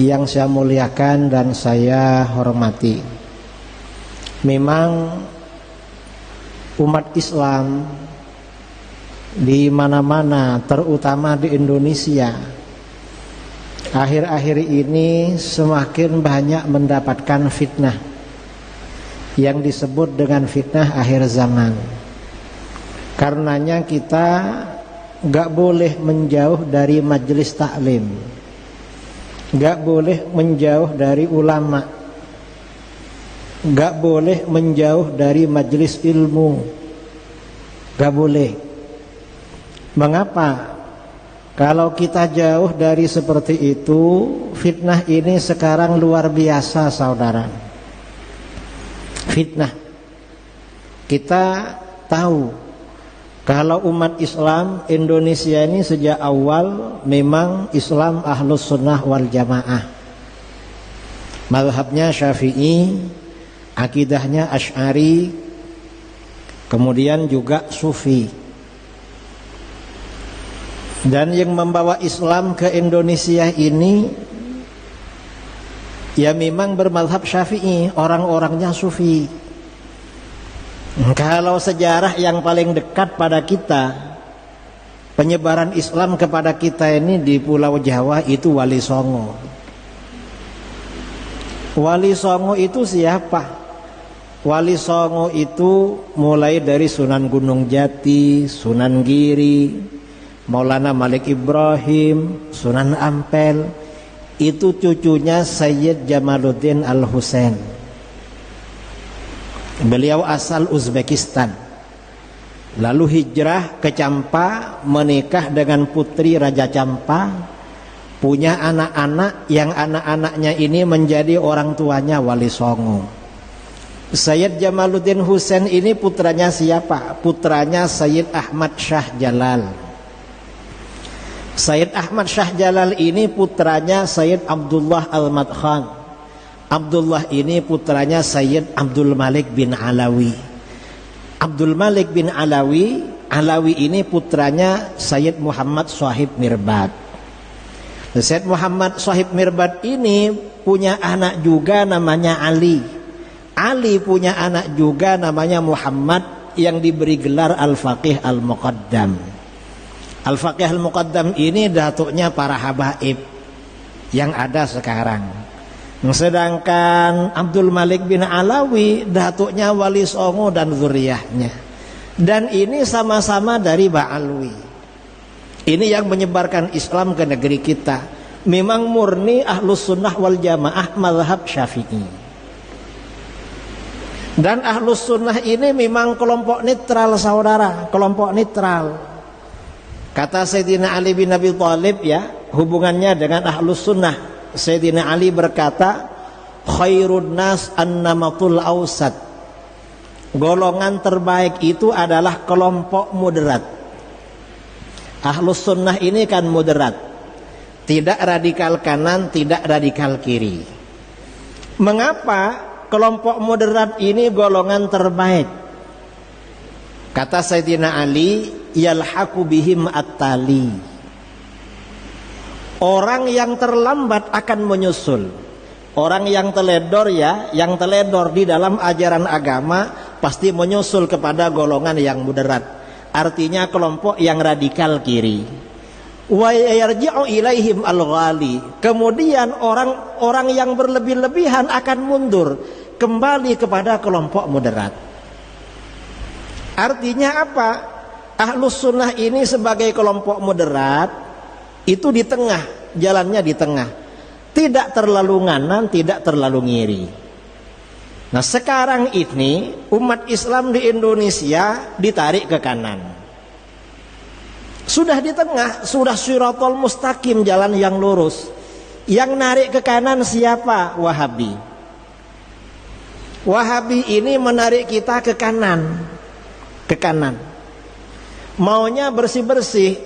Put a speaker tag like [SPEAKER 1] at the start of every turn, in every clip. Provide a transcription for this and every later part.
[SPEAKER 1] yang saya muliakan dan saya hormati. Memang umat Islam di mana-mana, terutama di Indonesia, akhir-akhir ini semakin banyak mendapatkan fitnah yang disebut dengan fitnah akhir zaman. Karenanya kita gak boleh menjauh dari majelis taklim, gak boleh menjauh dari ulama, gak boleh menjauh dari majelis ilmu, gak boleh. Mengapa? Kalau kita jauh dari seperti itu, fitnah ini sekarang luar biasa, saudara. Fitnah. Kita tahu kalau umat Islam Indonesia ini sejak awal memang Islam Ahlus Sunnah wal Jamaah. Mazhabnya Syafi'i, akidahnya Asy'ari, kemudian juga Sufi. Dan yang membawa Islam ke Indonesia ini ya memang bermazhab Syafi'i, orang-orangnya Sufi. Kalau sejarah yang paling dekat pada kita, penyebaran Islam kepada kita ini di Pulau Jawa itu Wali Songo. Wali Songo itu siapa? Wali Songo itu mulai dari Sunan Gunung Jati, Sunan Giri, Maulana Malik Ibrahim, Sunan Ampel, itu cucunya Sayyid Jamaluddin Al-Husain. Beliau asal Uzbekistan, lalu hijrah ke Campa, menikah dengan putri Raja Campa, punya anak-anak yang anak-anaknya ini menjadi orang tuanya Wali Songo. Sayyid Jamaluddin Husain ini putranya siapa? Putranya Sayyid Ahmad Shah Jalal. Sayyid Ahmad Shah Jalal ini putranya Sayyid Abdullah Al-Madkhan. Abdullah ini putranya Sayyid Abdul Malik bin Alawi. Abdul Malik bin Alawi, Alawi ini putranya Sayyid Muhammad Shahib Mirbad. Sayyid Muhammad Shahib Mirbad ini punya anak juga namanya Ali. Ali punya anak juga namanya Muhammad yang diberi gelar Al-Faqih Al-Muqaddam. Al-Faqih Al-Muqaddam ini datuknya para habaib yang ada sekarang. Sedangkan Abdul Malik bin Alawi datuknya Wali Songo dan zuriyahnya. Dan ini sama-sama dari Ba'alwi. Ini yang menyebarkan Islam ke negeri kita. Memang murni Ahlus Sunnah wal Jamaah mazhab Syafi'i. Dan Ahlus Sunnah ini memang kelompok netral, saudara, kelompok netral. Kata Sayyidina Ali bin Abi Thalib ya, hubungannya dengan Ahlus Sunnah. Sayyidina Ali berkata, khairun nas an-namatul awsat. Golongan terbaik itu adalah kelompok moderat. Ahlus Sunnah ini kan moderat, tidak radikal kanan, tidak radikal kiri. Mengapa kelompok moderat ini golongan terbaik? Kata Sayyidina Ali, yalhaqu bihim at-tali. Orang yang terlambat akan menyusul. Orang yang teledor ya, yang teledor di dalam ajaran agama pasti menyusul kepada golongan yang moderat. Artinya kelompok yang radikal kiri. Wa yarji'u ilaihim al-ghali. Kemudian orang-orang yang berlebih-lebihan akan mundur kembali kepada kelompok moderat. Artinya apa? Ahlus Sunnah ini sebagai kelompok moderat itu di tengah, jalannya di tengah, tidak terlalu nganan, tidak terlalu ngiri. Nah sekarang ini umat Islam di Indonesia ditarik ke kanan, sudah di tengah, sudah shirathul mustaqim, jalan yang lurus. Yang narik ke kanan siapa? Wahabi. Wahabi ini menarik kita ke kanan, ke kanan. Maunya bersih-bersih,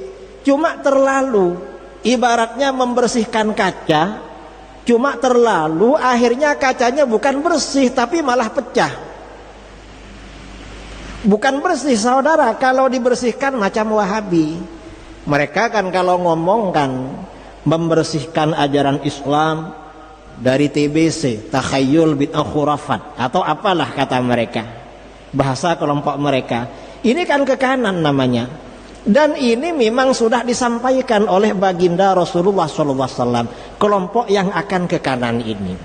[SPEAKER 1] cuma terlalu, ibaratnya membersihkan kaca, cuma terlalu, akhirnya kacanya bukan bersih tapi malah pecah. Bukan bersih, saudara, kalau dibersihkan macam Wahabi. Mereka kan kalau ngomong kan membersihkan ajaran Islam, dari TBC, takhayul bid'ah khurafat, atau apalah kata mereka, bahasa kelompok mereka. Ini kan ke kanan namanya. Dan ini memang sudah disampaikan oleh baginda Rasulullah SAW, kelompok yang akan ke kanan ini.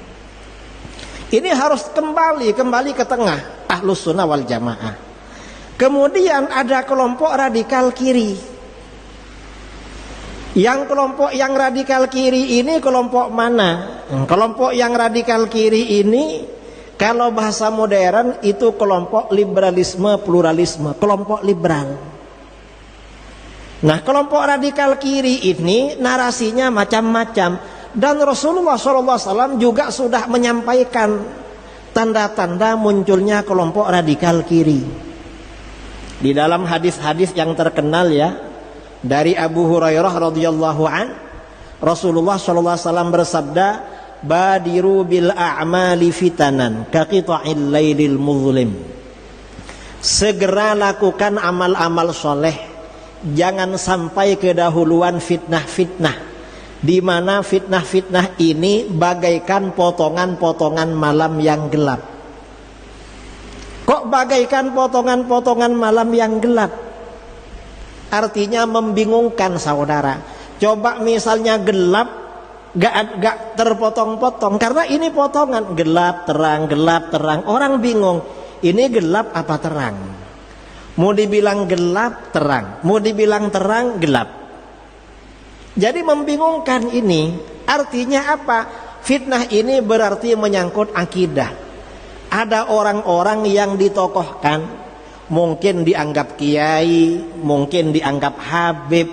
[SPEAKER 1] Ini harus kembali ke tengah, Ahlus Sunnah wal Jamaah. Kemudian ada kelompok radikal kiri. Yang kelompok yang radikal kiri ini kelompok mana? Kelompok yang radikal kiri ini kalau bahasa modern itu kelompok liberalisme pluralisme, kelompok liberal. Nah, kelompok radikal kiri ini narasinya macam-macam, dan Rasulullah SAW juga sudah menyampaikan tanda-tanda munculnya kelompok radikal kiri. Di dalam hadis-hadis yang terkenal ya, dari Abu Hurairah radhiyallahu an, Rasulullah SAW bersabda, badiru bil a'mali fitanan kaqita'il lailil muzlim. Segera lakukan amal-amal soleh, jangan sampai kedahuluan fitnah-fitnah, di mana fitnah-fitnah ini bagaikan potongan-potongan malam yang gelap. Kok bagaikan potongan-potongan malam yang gelap? Artinya membingungkan saudara. Coba misalnya gelap, gak terpotong-potong, karena ini potongan gelap terang. Orang bingung, ini gelap apa terang? Mau dibilang gelap terang, mau dibilang terang gelap. Jadi membingungkan ini. Artinya apa? Fitnah ini berarti menyangkut akidah. Ada orang-orang yang ditokohkan, mungkin dianggap kiai, mungkin dianggap habib,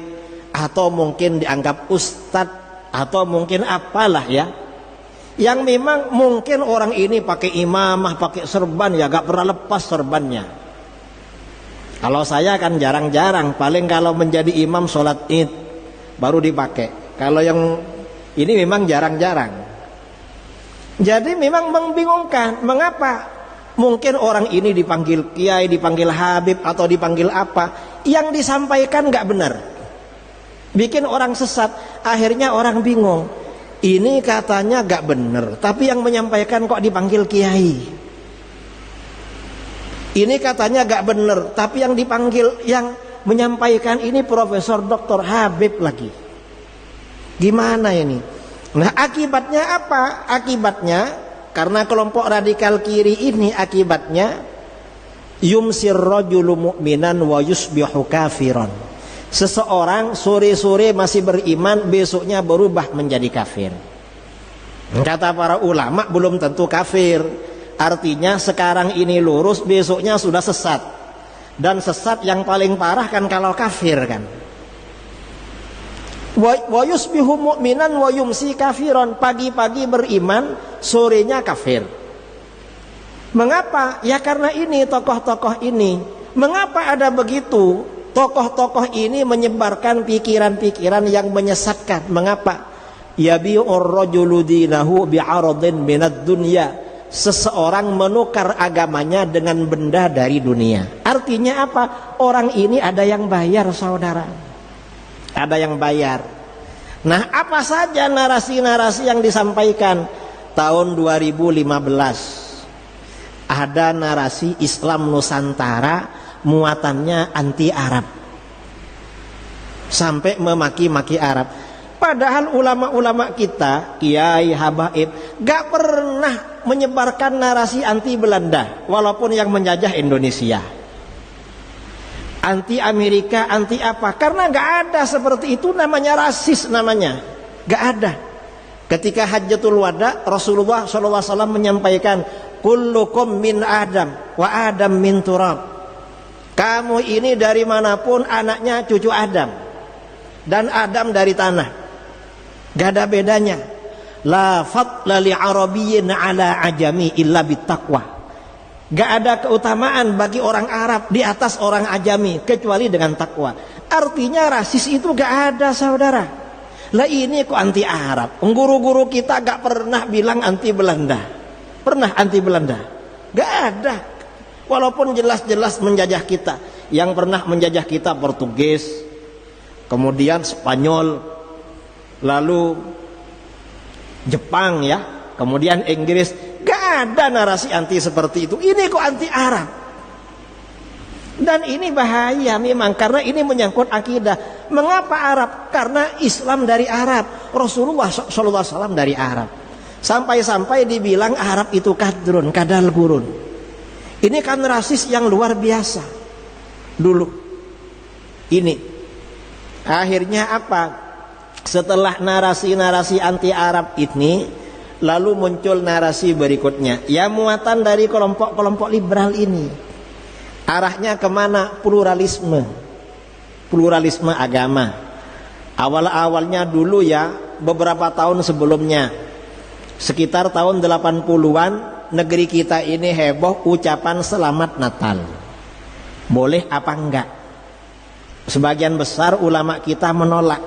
[SPEAKER 1] atau mungkin dianggap ustadz, atau mungkin apalah ya, yang memang mungkin orang ini pakai imamah, pakai serban ya, gak pernah lepas serbannya. Kalau saya kan jarang-jarang, paling kalau menjadi imam sholat id baru dipakai. Kalau yang ini memang jarang-jarang. Jadi memang membingungkan. Mengapa? Mungkin orang ini dipanggil kiai, dipanggil habib, atau dipanggil apa, yang disampaikan gak benar, bikin orang sesat. Akhirnya orang bingung, ini katanya gak benar, tapi yang menyampaikan kok dipanggil kiai. Ini katanya gak benar, tapi yang dipanggil, yang menyampaikan ini profesor, doktor, habib lagi. Gimana ini? Nah, akibatnya apa? Akibatnya, karena kelompok radikal kiri ini akibatnya, yumsir rajulu mu'minan wa yusbihu kafiran. Seseorang sore-sore masih beriman, besoknya berubah menjadi kafir. Kata para ulama, belum tentu kafir. Artinya sekarang ini lurus, besoknya sudah sesat. Dan sesat yang paling parah kan kalau kafir kan. Wa yusbihu mu'minan wa yumsi kafiran. Pagi-pagi beriman, sorenya kafir. Mengapa? Ya karena ini tokoh-tokoh ini. Mengapa ada begitu? Tokoh-tokoh ini menyebarkan pikiran-pikiran yang menyesatkan. Mengapa? Yabi'ur rajulu dinahu bi'aradin minad dunya. Seseorang menukar agamanya dengan benda dari dunia. Artinya apa? Orang ini ada yang bayar saudara. Ada yang bayar. Nah, apa saja narasi-narasi yang disampaikan tahun 2015? Ada narasi Islam Nusantara, muatannya anti Arab, sampai memaki-maki Arab. Padahal ulama-ulama kita, kiai, habaib, gak pernah menyebarkan narasi anti Belanda, walaupun yang menjajah Indonesia. Anti Amerika, anti apa? Karena gak ada seperti itu, namanya rasis namanya. Gak ada. Ketika Hajjatul Wada, Rasulullah SAW menyampaikan, kullukum min Adam wa Adam min turab. Kamu ini dari manapun anaknya cucu Adam, dan Adam dari tanah. Gak ada bedanya. La fadla li arabiyyin ala ajami illa bittaqwa. Gak ada keutamaan bagi orang Arab di atas orang ajami kecuali dengan takwa. Artinya rasis itu gak ada saudara. Lah ini kok anti Arab? Guru-guru kita gak pernah bilang anti Belanda. Pernah anti Belanda? Gak ada. Walaupun jelas-jelas menjajah kita. Yang pernah menjajah kita Portugis, kemudian Spanyol, lalu Jepang ya, kemudian Inggris. Gak ada narasi anti seperti itu. Ini kok anti Arab. Dan ini bahaya memang, karena ini menyangkut akidah. Mengapa Arab? Karena Islam dari Arab, Rasulullah SAW dari Arab. Sampai-sampai dibilang Arab itu kadrun, kadal gurun. Ini kan rasis yang luar biasa dulu. Ini akhirnya apa? Setelah narasi-narasi anti Arab ini, lalu muncul narasi berikutnya, ya muatan dari kelompok-kelompok liberal ini. Arahnya kemana? Pluralisme agama. Awal-awalnya dulu ya, beberapa tahun sebelumnya, sekitar tahun 80-an, negeri kita ini heboh ucapan selamat Natal. Boleh apa enggak? Sebagian besar ulama kita menolak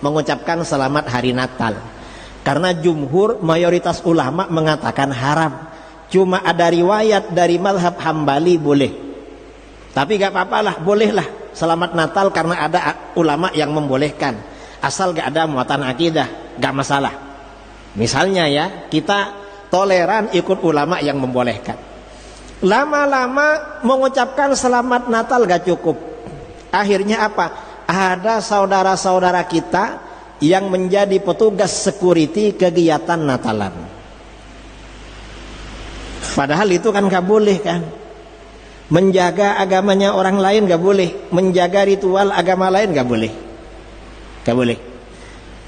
[SPEAKER 1] mengucapkan selamat hari Natal, karena jumhur mayoritas ulama mengatakan haram. Cuma ada riwayat dari mazhab Hambali boleh. Tapi gak apa-apalah, bolehlah selamat Natal karena ada ulama yang membolehkan. Asal gak ada muatan akidah, gak masalah. Misalnya ya, kita toleran ikut ulama yang membolehkan. Lama-lama mengucapkan selamat Natal gak cukup. Akhirnya apa? Ada saudara-saudara kita yang menjadi petugas security kegiatan Natalan. Padahal itu kan gak boleh kan. Menjaga agamanya orang lain gak boleh, menjaga ritual agama lain gak boleh. Gak boleh.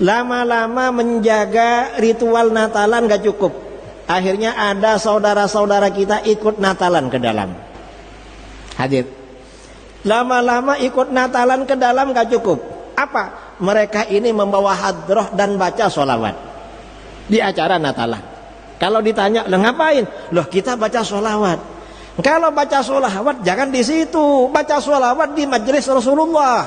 [SPEAKER 1] Lama-lama menjaga ritual Natalan gak cukup. Akhirnya ada saudara-saudara kita ikut Natalan ke dalam. Hadir. Lama-lama ikut Natalan ke dalam gak cukup. Apa? Mereka ini membawa hadroh dan baca sholawat di acara Natalan. Kalau ditanya, "Lah ngapain?" "Loh, kita baca sholawat." Kalau baca sholawat jangan di situ, baca sholawat di majelis Rasulullah,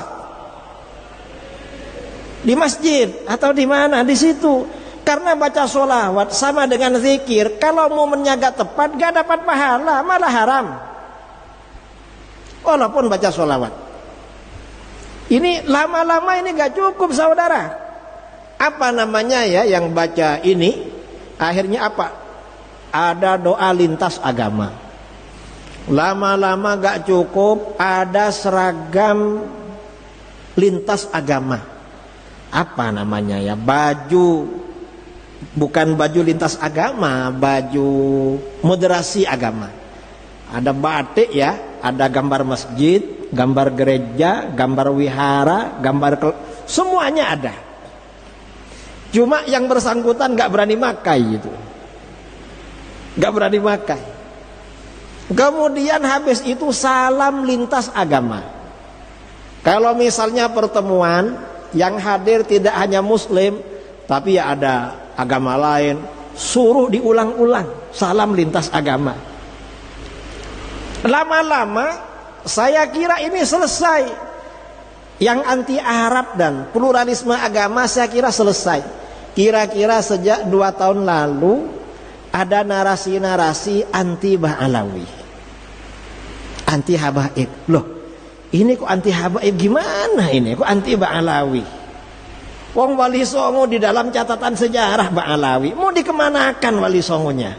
[SPEAKER 1] di masjid atau di mana, di situ. Karena baca sholawat sama dengan zikir. Kalau mau menjaga tepat gak dapat pahala, malah haram. Walaupun baca sholawat. Ini lama-lama ini gak cukup saudara. Apa namanya ya yang baca ini? Akhirnya apa? Ada doa lintas agama. Lama-lama gak cukup, ada seragam lintas agama. Apa namanya ya? Baju, bukan baju lintas agama, baju moderasi agama. Ada batik ya, ada gambar masjid, gambar gereja, gambar wihara, semuanya ada. Cuma yang bersangkutan gak berani makai gitu. Gak berani makai. Kemudian habis itu salam lintas agama. Kalau misalnya pertemuan yang hadir tidak hanya muslim, tapi ya ada agama lain, suruh diulang-ulang salam lintas agama. Lama-lama saya kira ini selesai. Yang anti Arab dan pluralisme agama saya kira selesai. Kira-kira sejak 2 tahun lalu ada narasi-narasi anti Ba'alawi, anti habaib. Loh, ini kok anti habaib gimana ini? Kok anti Ba'alawi? Wong Wali Songo di dalam catatan sejarah Ba'alawi. Mau dikemanakan Wali Songonya?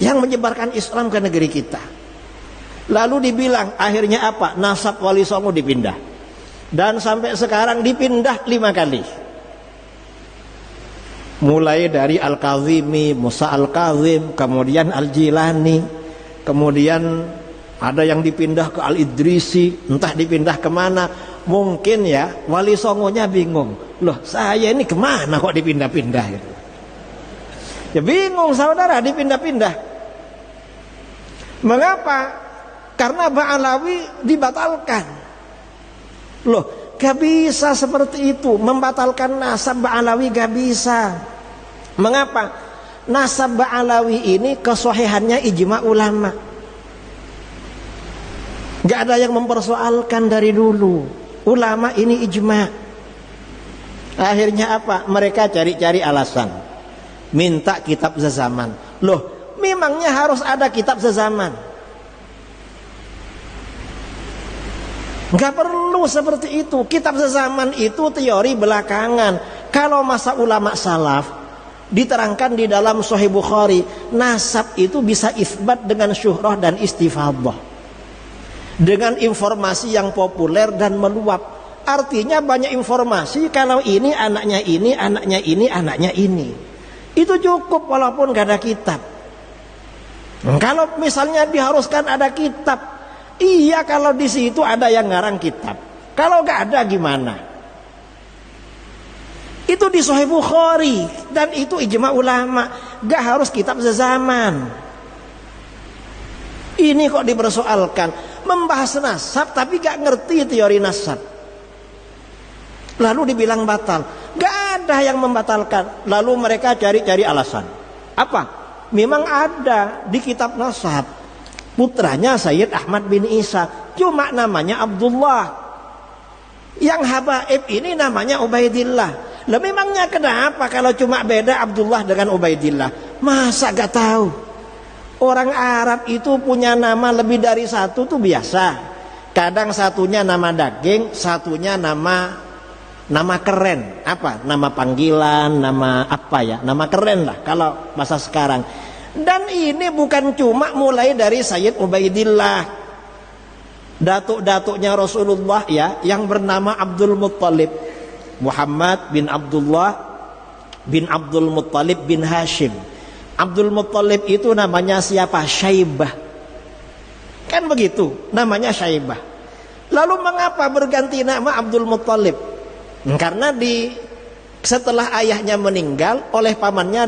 [SPEAKER 1] Yang menyebarkan Islam ke negeri kita. Lalu dibilang akhirnya apa? Nasab Wali Songo dipindah. Dan sampai sekarang dipindah 5 kali. Mulai dari Al-Kazimi, Musa Al-Kazim, kemudian Al-Jilani, kemudian ada yang dipindah ke Al-Idrisi, entah dipindah kemana. Mungkin ya Wali Songonya bingung, loh saya ini kemana kok dipindah-pindah gitu. Ya bingung saudara, dipindah-pindah. Mengapa? Karena Ba'alawi dibatalkan. Loh, gak bisa seperti itu, membatalkan nasab Ba'alawi gak bisa. Mengapa? Nasab Ba'alawi ini kesohihannya ijma ulama. Gak ada yang mempersoalkan dari dulu. Ulama ini ijma. Akhirnya apa? Mereka cari-cari alasan, minta kitab sezaman. Loh, memangnya harus ada kitab sezaman? Gak perlu seperti itu. Kitab sezaman itu teori belakangan. Kalau masa ulama salaf, Diterangkan di dalam Sahih Bukhari, nasab itu bisa isbat dengan syuhrah dan istifadah, dengan informasi yang populer dan meluap. Artinya banyak informasi kalau ini anaknya ini, anaknya ini, anaknya ini. Itu cukup walaupun gak ada kitab. Kalau misalnya diharuskan ada kitab, iya kalau di situ ada yang ngarang kitab. Kalau gak ada gimana? Itu di Sahih Bukhari dan itu ijma ulama, gak harus kitab sezaman. Ini kok dipersoalkan, membahas nasab tapi gak ngerti teori nasab, lalu dibilang batal. Gak ada yang membatalkan. Lalu mereka cari-cari alasan. Apa? Memang ada di kitab nasab, putranya Sayyid Ahmad bin Isa, cuma namanya Abdullah. Yang habaib ini namanya Ubaidillah. Lah memangnya kenapa kalau cuma beda Abdullah dengan Ubaidillah? Masa gak tahu? Orang Arab itu punya nama lebih dari satu tuh biasa. Kadang satunya nama daging, satunya nama keren. Apa? Nama panggilan, nama apa ya? Nama keren lah kalau bahasa sekarang. Dan ini bukan cuma mulai dari Sayyid Ubaidillah. Datuk-datuknya Rasulullah ya, yang bernama Abdul Muttalib. Muhammad bin Abdullah bin Abdul Muttalib bin Hashim. Abdul Muttalib itu namanya siapa? Syaibah. Kan begitu, namanya Syaibah. Lalu mengapa berganti nama Abdul Muttalib? Karena setelah ayahnya meninggal, oleh pamannya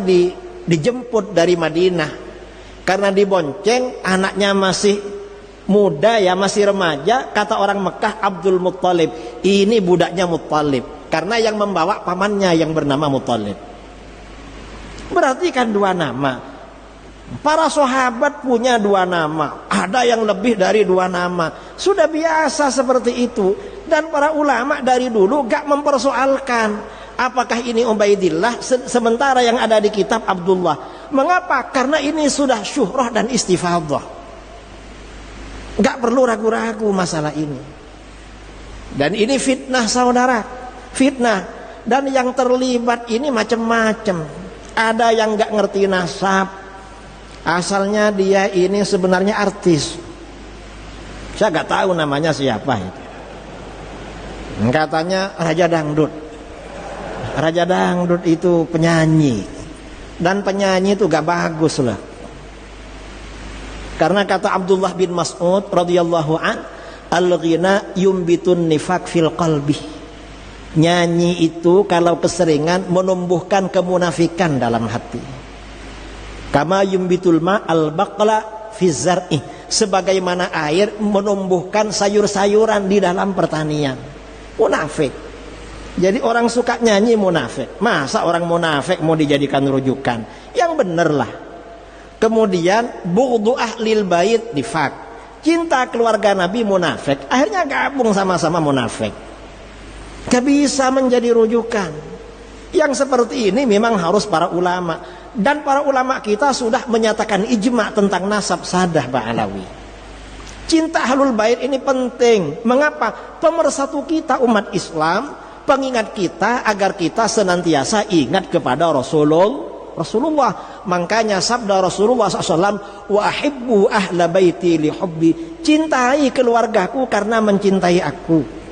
[SPEAKER 1] dijemput dari Madinah. Karena dibonceng, anaknya masih muda ya, masih remaja. Kata orang Mekah, Abdul Muttalib, ini budaknya Muttalib. Karena yang membawa pamannya yang bernama Muttalib. Berarti kan dua nama. Para sahabat punya dua nama, ada yang lebih dari dua nama. Sudah biasa seperti itu. Dan para ulama dari dulu gak mempersoalkan apakah ini Ubaidillah sementara yang ada di kitab Abdullah. Mengapa? Karena ini sudah syuhrah dan istifadah. Gak perlu ragu-ragu masalah ini. Dan ini fitnah saudara, fitnah. Dan yang terlibat ini macam-macam. Ada yang gak ngerti nasab, asalnya dia ini sebenarnya artis. Saya gak tahu namanya siapa itu. Katanya Raja Dangdut. Raja Dangdut itu penyanyi. Dan penyanyi itu gak bagus lah. Karena kata Abdullah bin Mas'ud radhiyallahu an, al-ghina yumbitun nifaq fil qalbi. Nyanyi itu kalau keseringan menumbuhkan kemunafikan dalam hati. Kama yumbitul ma al-baqla fi zar'i, sebagaimana air menumbuhkan sayur-sayuran di dalam pertanian. Munafik. Jadi orang suka nyanyi munafik. Masa orang munafik mau dijadikan rujukan? Yang bener lah. Kemudian bughdu ahlil bait nifaq. Cinta keluarga Nabi munafik. Akhirnya gabung sama-sama munafik. Gak bisa menjadi rujukan. Yang seperti ini memang harus para ulama. Dan para ulama kita sudah menyatakan ijma tentang nasab sadah Ba'alawi. Cinta ahlul bait ini penting. Mengapa? Pemersatu kita umat Islam, pengingat kita agar kita senantiasa ingat kepada Rasulullah. Makanya sabda Rasulullah SAW, wa ahibbu ahla baiti li hubbi, cintai keluargaku karena mencintai aku.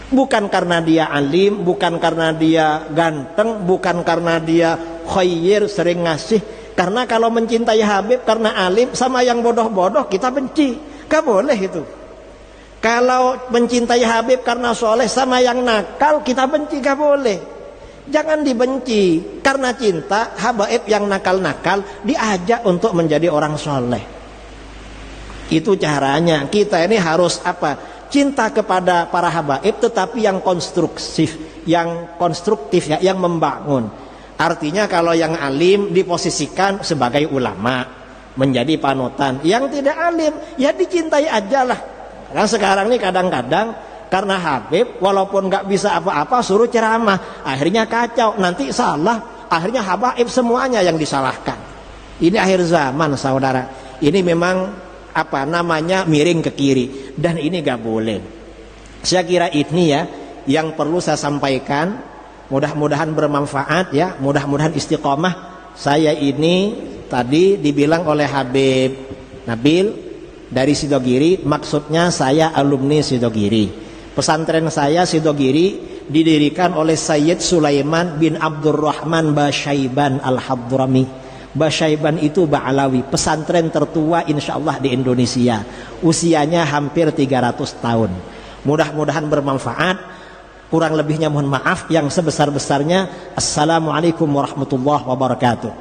[SPEAKER 1] Bukan karena dia alim, bukan karena dia ganteng, bukan karena dia khair, sering ngasih. Karena kalau mencintai Habib karena alim, sama yang bodoh-bodoh kita benci. Gak boleh itu. Kalau mencintai Habib karena soleh, sama yang nakal kita benci, gak boleh. Jangan dibenci. Karena cinta, Habib yang nakal-nakal diajak untuk menjadi orang soleh. Itu caranya. Kita ini harus apa? Cinta kepada para habaib, tetapi yang konstruktif, ya, yang membangun. Artinya kalau yang alim diposisikan sebagai ulama, menjadi panutan. Yang tidak alim ya dicintai aja lah. Karena sekarang ini kadang-kadang karena Habib walaupun nggak bisa apa-apa suruh ceramah, akhirnya kacau, nanti salah, akhirnya habaib semuanya yang disalahkan. Ini akhir zaman saudara. Ini memang apa namanya miring ke kiri, dan ini gak boleh. Saya kira ini ya yang perlu saya sampaikan Mudah-mudahan bermanfaat ya, mudah-mudahan istiqomah. Saya ini tadi dibilang oleh Habib Nabil dari Sidogiri, maksudnya saya alumni Sidogiri. Pesantren saya Sidogiri didirikan oleh Sayyid Sulaiman bin Abdurrahman Basyaiban Al-Hadrami. Basyaiban itu Ba'alawi, pesantren tertua insyaallah di Indonesia. Usianya hampir 300 tahun. Mudah-mudahan bermanfaat. Kurang lebihnya mohon maaf, yang sebesar-besarnya. Assalamualaikum warahmatullahi wabarakatuh.